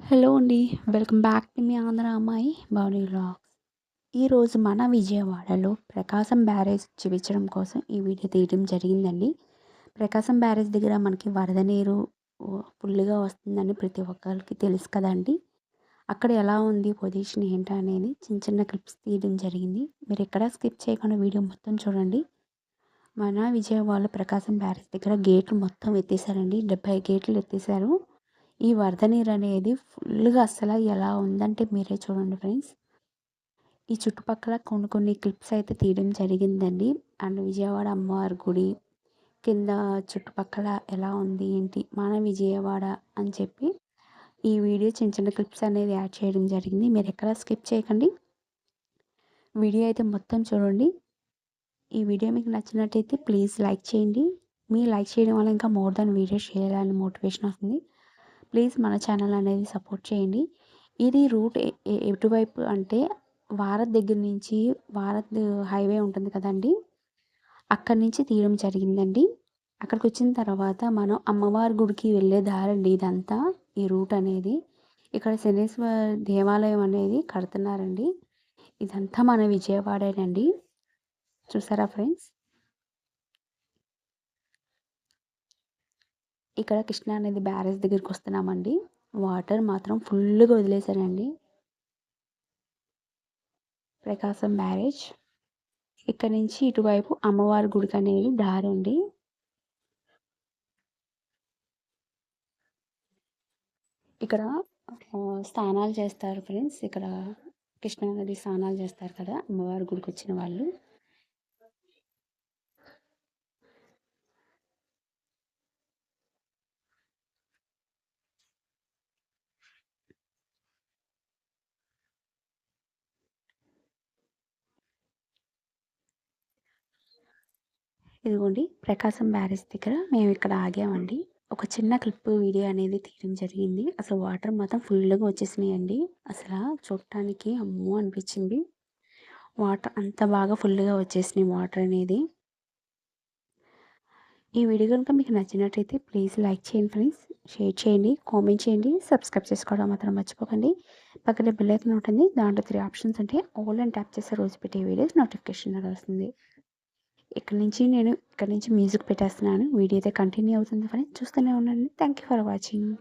Hello అండి. Welcome back to me Andhra అమ్మాయి Bhavani vlogs. ఈరోజు మన విజయవాడలో ప్రకాశం బ్యారేజ్ చూపించడం కోసం ఈ వీడియో తీయడం జరిగిందండి. ప్రకాశం బ్యారేజ్ దగ్గర మనకి వరద నీరు ఫుల్లుగా వస్తుందని ప్రతి ఒక్కరికి తెలుసు కదండి. అక్కడ ఎలా ఉంది పొజిషన్ ఏంటనేది చిన్న చిన్న క్లిప్స్ తీయడం జరిగింది. మీరు ఎక్కడ స్కిప్ చేయకుండా వీడియో మొత్తం చూడండి. మన విజయవాడలో ప్రకాశం బ్యారేజ్ దగ్గర గేట్లు మొత్తం ఎత్తేసారండి. 70 గేట్లు ఎత్తేసారు. ఈ వరద నీరు అనేది ఫుల్గా అసలు ఎలా ఉందంటే మీరే చూడండి ఫ్రెండ్స్. ఈ చుట్టుపక్కల కొన్ని క్లిప్స్ అయితే తీయడం జరిగిందండి. అండ్ విజయవాడ అమ్మవారి గుడి కింద చుట్టుపక్కల ఎలా ఉంది ఏంటి మన విజయవాడ అని చెప్పి ఈ వీడియో చిన్న చిన్న క్లిప్స్ అనేది యాడ్ చేయడం జరిగింది. మీరు ఎక్కడ స్కిప్ చేయకండి, వీడియో అయితే మొత్తం చూడండి. ఈ వీడియో మీకు నచ్చినట్టయితే ప్లీజ్ లైక్ చేయండి. మీ లైక్ చేయడం వల్ల ఇంకా మోర్ దాన్ వీడియో చేయాలని మోటివేషన్ వస్తుంది. ప్లీజ్ మన ఛానల్ అనేది సపోర్ట్ చేయండి. ఇది రూట్ ఎటువైపు అంటే భారత్ దగ్గర నుంచి భారత్ హైవే ఉంటుంది కదండి, అక్కడి నుంచి తీయడం జరిగిందండి. అక్కడికి వచ్చిన తర్వాత మనం అమ్మవారి గుడికి వెళ్ళే దారండి ఇదంతా. ఈ రూట్ అనేది ఇక్కడ శనేశ్వర దేవాలయం అనేది కడుతున్నారండి. ఇదంతా మన విజయవాడేనండి. చూసారా ఫ్రెండ్స్, ఇక్కడ కృష్ణా నది బ్యారేజ్ దగ్గరికి వస్తున్నామండి. వాటర్ మాత్రం ఫుల్గా వదిలేశారండి. ప్రకాశం బ్యారేజ్ ఇక్కడ నుంచి ఇటువైపు అమ్మవారి గుడికి అనేది దారండి. ఇక్కడ స్నానాలు చేస్తారు ఫ్రెండ్స్. ఇక్కడ కృష్ణా నది స్నానాలు చేస్తారు కదా అమ్మవారి గుడికి వచ్చిన వాళ్ళు. ఇదిగోండి ప్రకాశం బ్యారేజ్ దగ్గర మేము ఇక్కడ ఆగామండి. ఒక చిన్న క్లిప్ వీడియో అనేది తీయడం జరిగింది. అసలు వాటర్ మాత్రం ఫుల్గా వచ్చేసినాయండి. అసలు చూడటానికి అమ్మో అనిపించింది. వాటర్ అంత బాగా ఫుల్గా వచ్చేసినాయి వాటర్ అనేది. ఈ వీడియో కనుక మీకు నచ్చినట్టయితే ప్లీజ్ లైక్ చేయండి ఫ్రెండ్స్, షేర్ చేయండి, కామెంట్ చేయండి, సబ్స్క్రైబ్ చేసుకోవడం మాత్రం మర్చిపోకండి. పక్కన బెల్ ఐకాన్ ఉంటుంది, దాంట్లో 3 ఆప్షన్స్ ఉంటాయి. ఆల్ అని ట్యాప్ చేస్తే రోజు పెట్టే వీడియోస్ నోటిఫికేషన్ వస్తుంది. ఇక్కడ నుంచి మ్యూజిక్ పెట్టేస్తున్నాను. వీడియో అయితే కంటిన్యూ అవుతుంది ఫ్రెండ్స్, చూస్తూనే ఉండండి. Thank you for watching.